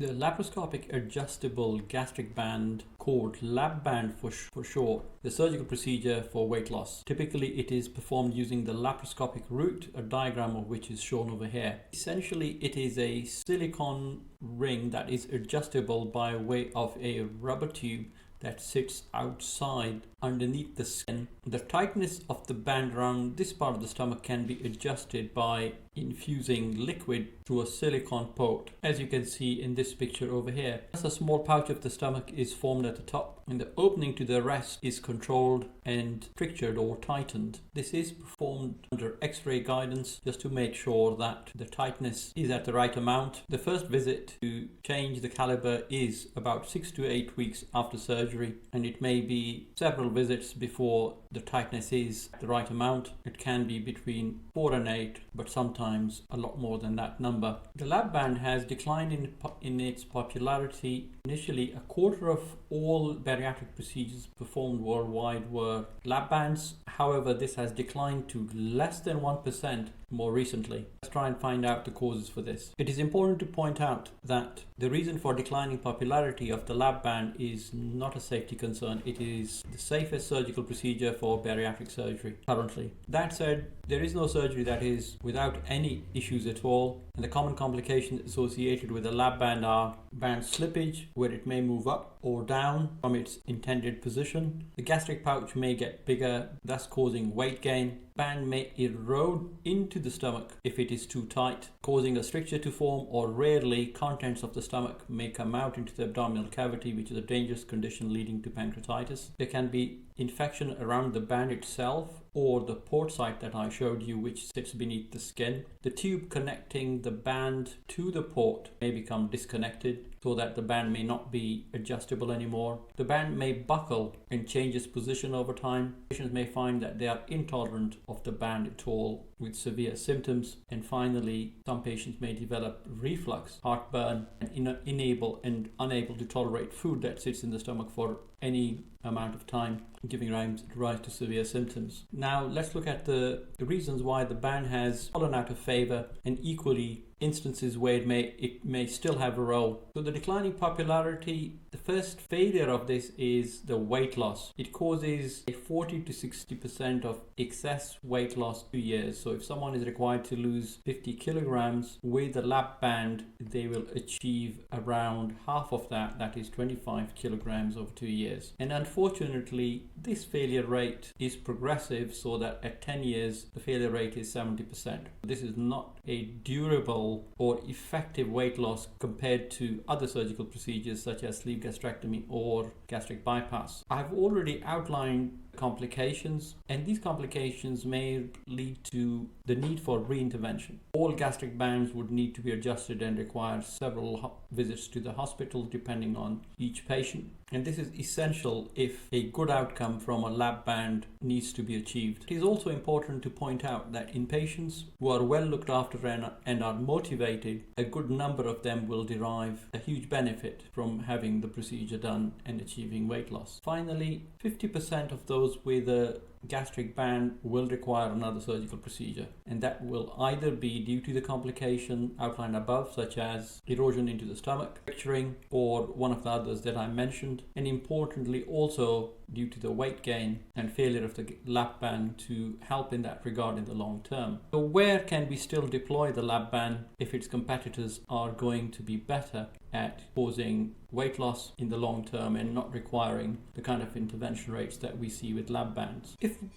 The laparoscopic adjustable gastric band, called lap band for short, the surgical procedure for weight loss. Typically, it is performed using the laparoscopic route, a diagram of which is shown over here. Essentially, it is a silicone ring that is adjustable by way of a rubber tube that sits outside underneath the skin. The tightness of the band around this part of the stomach can be adjusted by infusing liquid through a silicone port, as you can see in this picture over here. Thus, a small pouch of the stomach is formed at the top, and the opening to the rest is controlled and strictured or tightened. This is performed under X-ray guidance just to make sure that the tightness is at the right amount. The first visit to change the caliber is about 6 to 8 weeks after surgery, and it may be several visits before the tightness is the right amount. It can be between 4 and 8, but sometimes a lot more than that number. The lap band has declined in its popularity. Initially, a quarter of all bariatric procedures performed worldwide were lap bands. However, this has declined to less than 1% more recently. Let's try and find out the causes for this. It is important to point out that the reason for declining popularity of the lap band is not a safety concern. It is the safest surgical procedure for bariatric surgery currently. That said, there is no surgery that is without any issues at all, and the common complications associated with the lap band are band slippage, where it may move up or down from its intended position. The gastric pouch may get bigger, thus causing weight gain. Band may erode into the stomach if it is too tight, causing a stricture to form, or rarely contents of the stomach may come out into the abdominal cavity, which is a dangerous condition leading to pancreatitis. There can be infection around the band itself or the port site that I showed you, which sits beneath the skin. The tube connecting the band to the port may become disconnected so that the band may not be adjustable anymore. The band may buckle and change its position over time. Patients may find that they are intolerant of the band at all, with severe symptoms. And finally, some patients may develop reflux, heartburn, and unable to tolerate food that sits in the stomach for any amount of time, giving rise to severe symptoms. Now let's look at the reasons why the band has fallen out of favor, and equally instances where it may still have a role. So the declining popularity, the first failure of this is the weight loss. It causes a 40 to 60% of excess weight loss 2 years. So if someone is required to lose 50 kilograms with the lap band, they will achieve around half of that, that is 25 kilograms over 2 years. And unfortunately, this failure rate is progressive, so that at 10 years, the failure rate is 70%. This is not a durable or effective weight loss compared to other surgical procedures such as sleeve gastrectomy or gastric bypass. I've already outlined complications, and these complications may lead to the need for reintervention. All gastric bands would need to be adjusted and require several visits to the hospital depending on each patient, and this is essential if a good outcome from a lap band needs to be achieved. It is also important to point out that in patients who are well looked after and are motivated, a good number of them will derive a huge benefit from having the procedure done and achieving weight loss. Finally, 50% of those with a gastric band will require another surgical procedure, and that will either be due to the complication outlined above, such as erosion into the stomach, fracturing, or one of the others that I mentioned, and importantly also due to the weight gain and failure of the lap band to help in that regard in the long term. So where can we still deploy the lap band if its competitors are going to be better at causing weight loss in the long term and not requiring the kind of intervention rates that we see with lap bands?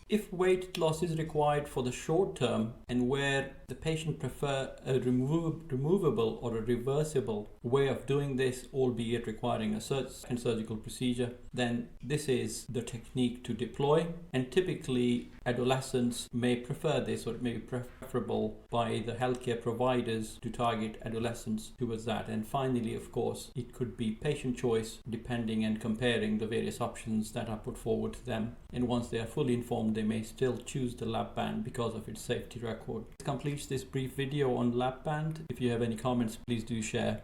If weight loss is required for the short term, and where the patient prefer a removable or a reversible way of doing this, albeit requiring a second surgical procedure, then this is the technique to deploy. And typically adolescents may prefer this, or it may be preferable by the healthcare providers to target adolescents towards that. And finally, of course, it could be patient choice depending and comparing the various options that are put forward to them. And once they are fully informed, they may still choose the lap band because of its safety record. This completes this brief video on lap band. If you have any comments, please do share.